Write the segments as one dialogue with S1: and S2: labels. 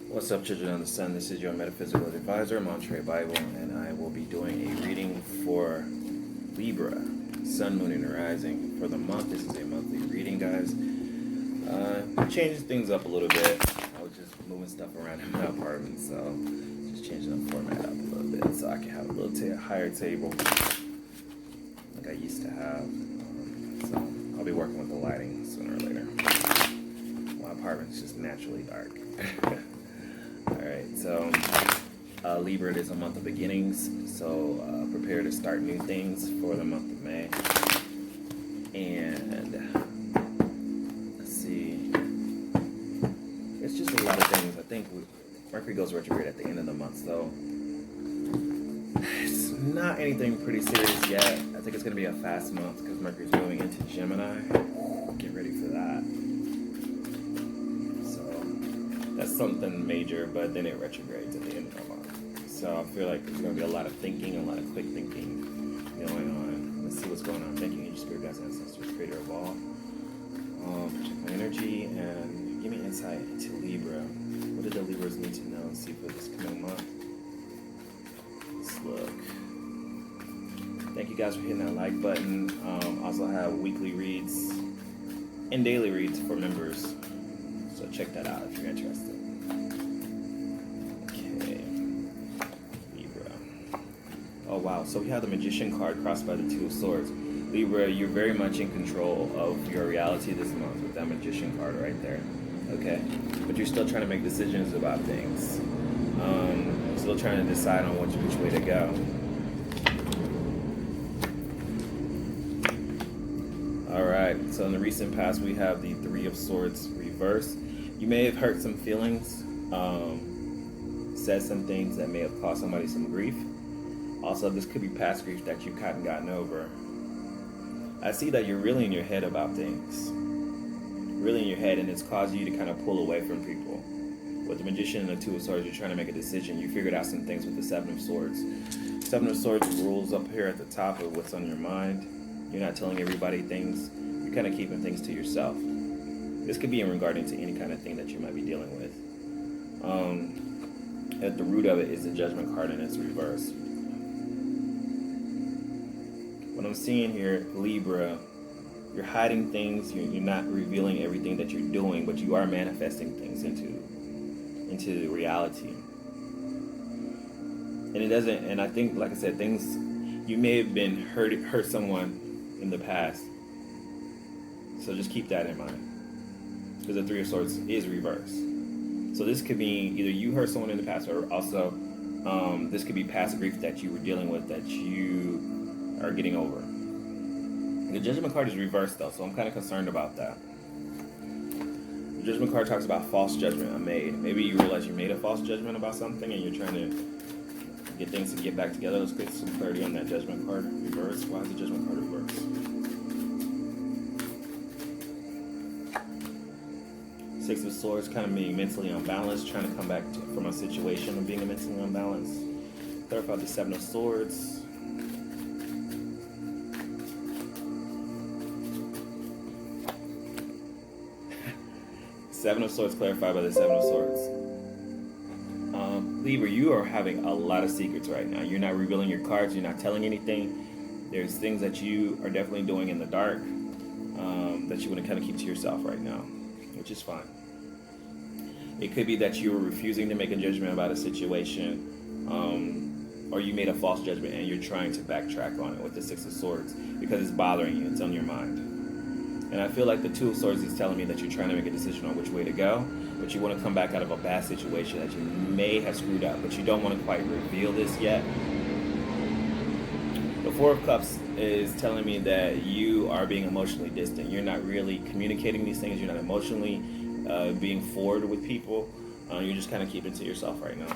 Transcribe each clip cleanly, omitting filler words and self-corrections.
S1: What's up, children of the sun? This is your metaphysical advisor, Monterey Bible, and I will be doing a reading for Libra, Sun, Moon, and Rising for the month. This is a monthly reading, guys. Changing things up a little bit. I was just moving stuff around in my apartment, so just changing the format up a little bit so I can have a little higher table like I used to have. So I'll be working with the lighting sooner or later. My apartment's just naturally dark. Alright, so Libra, it is a month of beginnings, so prepare to start new things for the month of May. And let's see, it's just a lot of things. I think Mercury goes retrograde at the end of the month, so it's not anything pretty serious yet. I think it's going to be a fast month because Mercury's moving into Gemini. Get ready for that. That's something major, but then it retrogrades at the end of the month. So I feel like there's going to be a lot of thinking, a lot of quick thinking going on. Let's see what's going on. Thank you, Angel Spirit, Guides, Ancestors, Creator of all. Check my energy and give me insight into Libra. What do the Libras need to know and see for this coming month? Let's look. Thank you guys for hitting that like button. Also have weekly reads and daily reads for members. So check that out if you're interested. Okay. Libra. Oh wow, so we have the Magician card crossed by the Two of Swords. Libra, you're very much in control of your reality this month with that Magician card right there. Okay? But you're still trying to make decisions about things. Still trying to decide on which way to go. Alright, so in the recent past we have the Three of Swords reversed. You may have hurt some feelings, said some things that may have caused somebody some grief. Also, this could be past grief that you hadn't gotten over. I see that you're really in your head about things. Really in your head, and it's caused you to kind of pull away from people. With the Magician and the Two of Swords, you're trying to make a decision. You figured out some things with the Seven of Swords. Seven of Swords rules up here at the top of what's on your mind. You're not telling everybody things. You're kind of keeping things to yourself. This could be in regarding to any kind of thing that you might be dealing with. At the root of it is the Judgment card and it's reversed. What I'm seeing here, Libra, you're hiding things. You're not revealing everything that you're doing, but you are manifesting things into reality. And it doesn't. And I think, like I said, things you may have been hurt someone in the past. So just keep that in mind. Because the Three of Swords is reversed. So this could be either you hurt someone in the past, or also this could be past grief that you were dealing with that you are getting over. The Judgment card is reversed though, so I'm kind of concerned about that. The Judgment card talks about false judgment made. Maybe you realize you made a false judgment about something and you're trying to get things to get back together. Let's get some clarity on that Judgment card reversed. Why is the Judgment card reversed? Six of Swords, kind of being mentally unbalanced, trying to come back from a situation of being mentally unbalanced. Clarify the Seven of Swords. Seven of Swords clarified by the Seven of Swords. Libra, you are having a lot of secrets right now. You're not revealing your cards. You're not telling anything. There's things that you are definitely doing in the dark that you want to kind of keep to yourself right now, which is fine. It could be that you were refusing to make a judgment about a situation, or you made a false judgment and you're trying to backtrack on it with the Six of Swords because it's bothering you. It's on your mind. And I feel like the Two of Swords is telling me that you're trying to make a decision on which way to go, but you want to come back out of a bad situation that you may have screwed up, but you don't want to quite reveal this yet. The Four of Cups is telling me that you are being emotionally distant. You're not really communicating these things. You're not emotionally being forward with people. You're just kind of keeping it to yourself right now.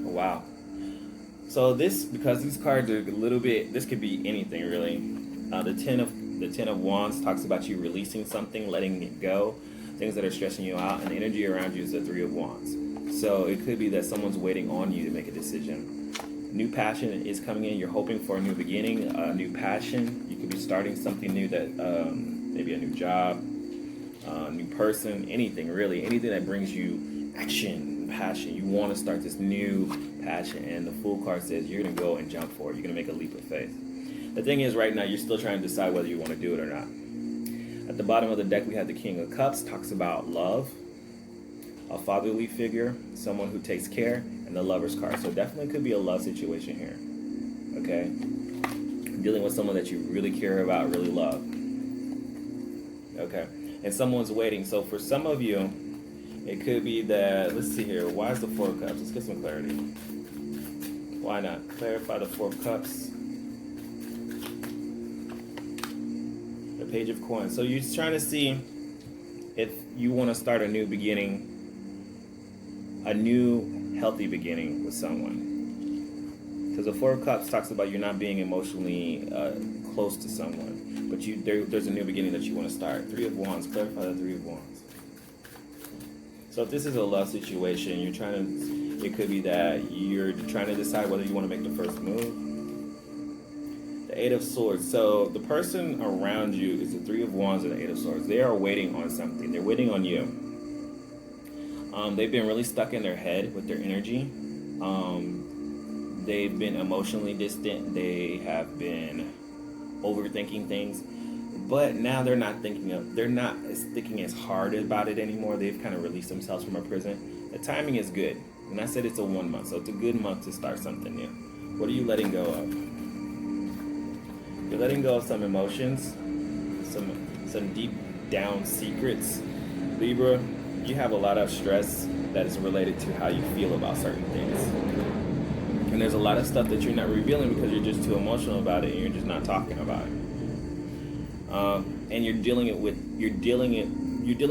S1: Oh, wow. So this, because these cards are a little bit, this could be anything really. The Ten of Wands talks about you releasing something, letting it go, things that are stressing you out, and the energy around you is the Three of Wands. So it could be that someone's waiting on you to make a decision. New passion is coming in. You're hoping for a new beginning, a new passion. You could be starting something new that maybe a new job, new person, anything really, anything that brings you action, passion. You want to start this new passion, and the Fool card says you're going to go and jump for it. You're going to make a leap of faith. The thing is, right now, you're still trying to decide whether you want to do it or not. At the bottom of the deck, we have the King of Cups, talks about love, a fatherly figure, someone who takes care, and the Lover's card. So definitely could be a love situation here, okay? Dealing with someone that you really care about, really love, okay? And someone's waiting. So for some of you, it could be that, let's see here, why is the Four of Cups? Let's get some clarity. Why not? Clarify the Four of Cups. The Page of Coins. So you're trying to see if you want to start a new beginning, a new healthy beginning with someone. Because the Four of Cups talks about you not being emotionally close to someone, but there's a new beginning that you want to start. Three of Wands. Clarify the Three of Wands. So if this is a love situation, it could be that you're trying to decide whether you want to make the first move. The Eight of Swords. So the person around you is the Three of Wands and the Eight of Swords. They are waiting on something. They're waiting on you. They've been really stuck in their head with their energy. They've been emotionally distant. They have been overthinking things. But now they're not thinking as hard about it anymore. They've kind of released themselves from a prison. The timing is good. And I said it's a 1 month, so it's a good month to start something new. What are you letting go of? You're letting go of some emotions, some deep down secrets. Libra, you have a lot of stress that is related to how you feel about certain things. And there's a lot of stuff that you're not revealing because you're just too emotional about it and you're just not talking about it. And you're dealing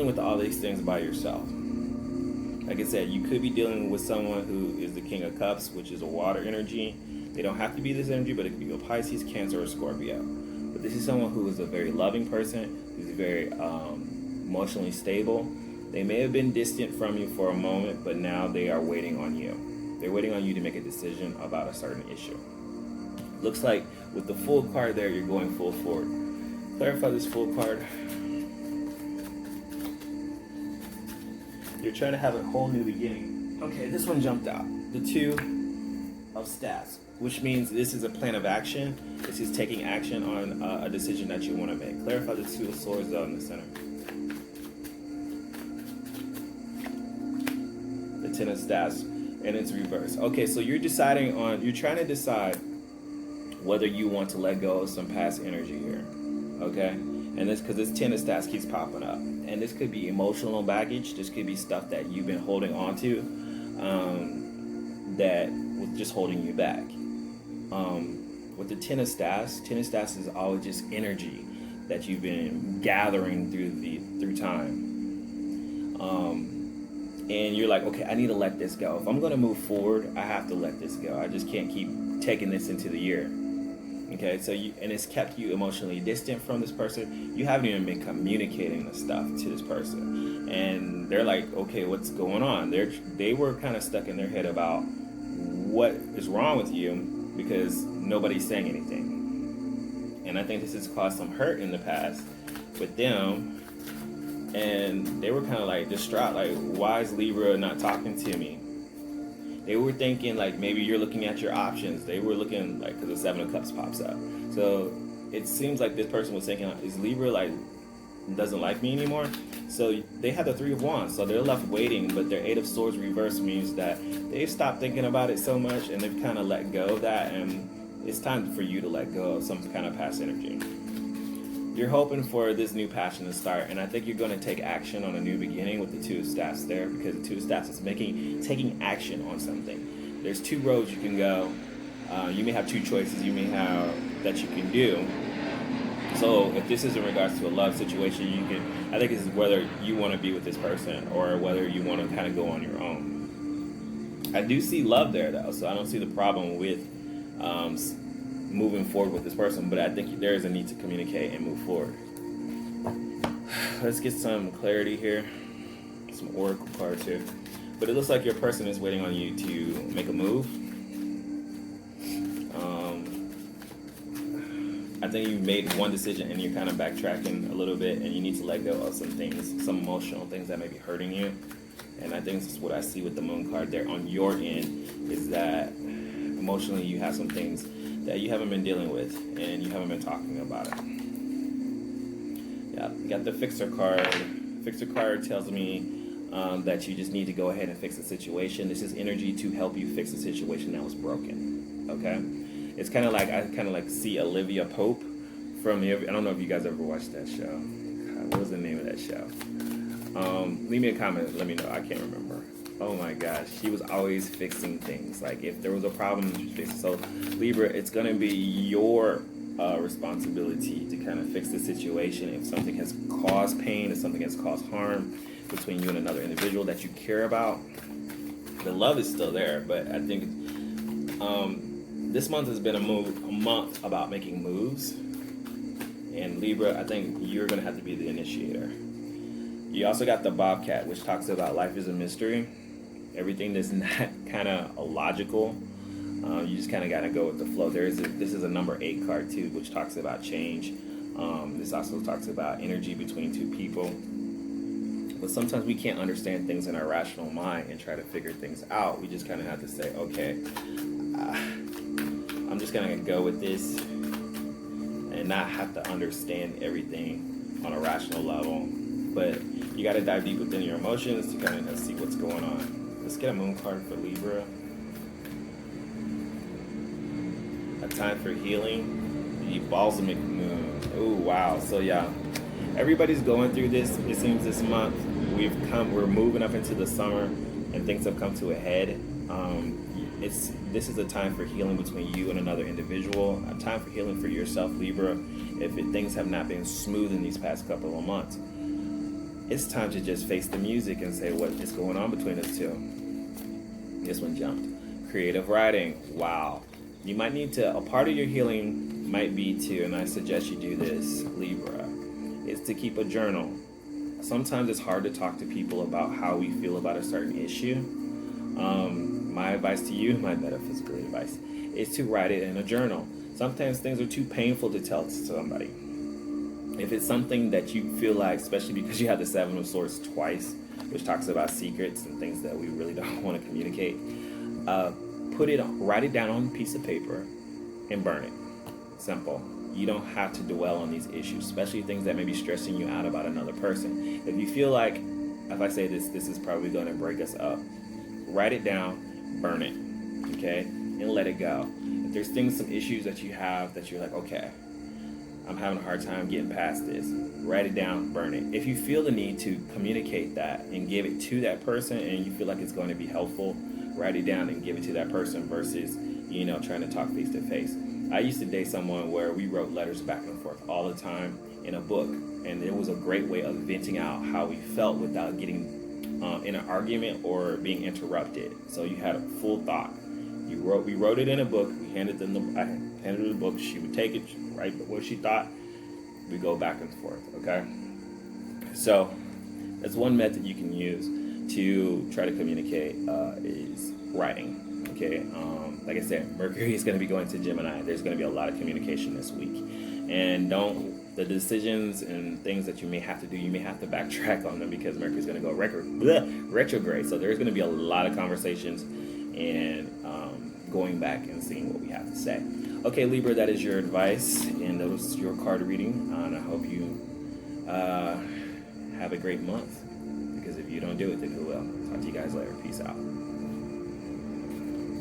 S1: with all these things by yourself. Like I said, you could be dealing with someone who is the King of Cups, which is a water energy. They don't have to be this energy, but it could be a Pisces, Cancer, or Scorpio. But this is someone who is a very loving person, who's very emotionally stable. They may have been distant from you for a moment, but now they are waiting on you. They're waiting on you to make a decision about a certain issue. Looks like with the Fool card there, you're going full forward. Clarify this Fool card. You're trying to have a whole new beginning. Okay, this one jumped out. The Two of Staffs, which means this is a plan of action. This is taking action on a decision that you want to make. Clarify the Two of Swords though in the center. The Ten of Staffs, and it's reversed. Okay, so you're trying to decide whether you want to let go of some past energy here. Okay, and this because this Ten of Staffs keeps popping up, and this could be emotional baggage. This could be stuff that you've been holding on to that was just holding you back. With the Ten of Staffs is always just energy that you've been gathering through time. And you're like, okay, I need to let this go. If I'm going to move forward, I have to let this go. I just can't keep taking this into the year. Okay, so and it's kept you emotionally distant from this person. You haven't even been communicating the stuff to this person. And they're like, okay, what's going on? They were kind of stuck in their head about what is wrong with you because nobody's saying anything. And I think this has caused some hurt in the past with them. And they were kind of like distraught, like, why is Libra not talking to me? They were thinking like maybe you're looking at your options. They were looking like, because the Seven of Cups pops up. So it seems like this person was thinking, is Libra like doesn't like me anymore? So they had the Three of Wands, so they're left waiting. But their Eight of Swords reverse means that they've stopped thinking about it so much and they've kind of let go of that. And it's time for you to let go of some kind of past energy. You're hoping for this new passion to start, and I think you're going to take action on a new beginning with the Two of Staffs there, because the Two of Staffs is taking action on something. There's two roads you can go. You may have two choices you may have that you can do. So if this is in regards to a love situation, I think this is whether you want to be with this person or whether you want to kind of go on your own. I do see love there though, so I don't see the problem with moving forward with this person, but I think there is a need to communicate and move forward. Let's get some clarity here. Some oracle cards here. But it looks like your person is waiting on you to make a move. I think you made one decision and you're kind of backtracking a little bit, and you need to let go of some things, some emotional things that may be hurting you. And I think this is what I see with the moon card there on your end, is that emotionally you have some things that you haven't been dealing with and you haven't been talking about it. Yeah, you got the fixer card. Fixer card tells me that you just need to go ahead and fix the situation. This is energy to help you fix the situation that was broken. Okay? It's kind of like, I kind of like see Olivia Pope from the, I don't know if you guys ever watched that show. God, what was the name of that show? Leave me a comment, let me know. I can't remember. Oh my gosh, she was always fixing things. Like if there was a problem, she fixed it. So Libra, it's gonna be your responsibility to kind of fix the situation. If something has caused pain, if something has caused harm between you and another individual that you care about, the love is still there. But I think this month has been a month about making moves. And Libra, I think you're gonna have to be the initiator. You also got the Bobcat, which talks about life is a mystery. Everything that's not kind of illogical. You just kind of got to go with the flow. This is a number 8 card too, which talks about change. This also talks about energy between two people. But sometimes we can't understand things in our rational mind and try to figure things out. We just kind of have to say, okay, I'm just going to go with this and not have to understand everything on a rational level. But you got to dive deep within your emotions to kind of see what's going on. Let's get a moon card for Libra. A time for healing. The balsamic moon. Oh wow. So yeah, everybody's going through this. It seems this month we're moving up into the summer, and things have come to a head. This is a time for healing between you and another individual. A time for healing for yourself, Libra. If things have not been smooth in these past couple of months, it's time to just face the music and say what is going on between us two. This one jumped. Creative writing. Wow. You might need to, a part of your healing might be to, and I suggest you do this, Libra, is to keep a journal. Sometimes it's hard to talk to people about how we feel about a certain issue. My advice to you, my metaphysical advice, is to write it in a journal. Sometimes things are too painful to tell to somebody. If it's something that you feel like, especially because you have the 7 of Swords twice, which talks about secrets and things that we really don't want to communicate, write it down on a piece of paper and burn it. Simple. You don't have to dwell on these issues, especially things that may be stressing you out about another person. If you feel like, if I say this is probably going to break us up, write it down, burn it, okay? And let it go. If there's some issues that you have that you're like, okay, I'm having a hard time getting past this, write it down, burn it. If you feel the need to communicate that and give it to that person and you feel like it's going to be helpful, write it down and give it to that person versus, trying to talk face to face. I used to date someone where we wrote letters back and forth all the time in a book, and it was a great way of venting out how we felt without getting in an argument or being interrupted. So you had a full thought. We wrote it in a book. I handed her the book. She would take it, write what she thought. We go back and forth. Okay. So that's one method you can use to try to communicate is writing. Okay. Like I said, Mercury is going to be going to Gemini. There's going to be a lot of communication this week, and the decisions and things that you may have to do, you may have to backtrack on them because Mercury is going to go retrograde. So there's going to be a lot of conversations and going back and seeing what we have to say. Okay, Libra, that is your advice, and that was your card reading. And I hope you have a great month, because if you don't do it, then who will? Talk to you guys later. Peace out.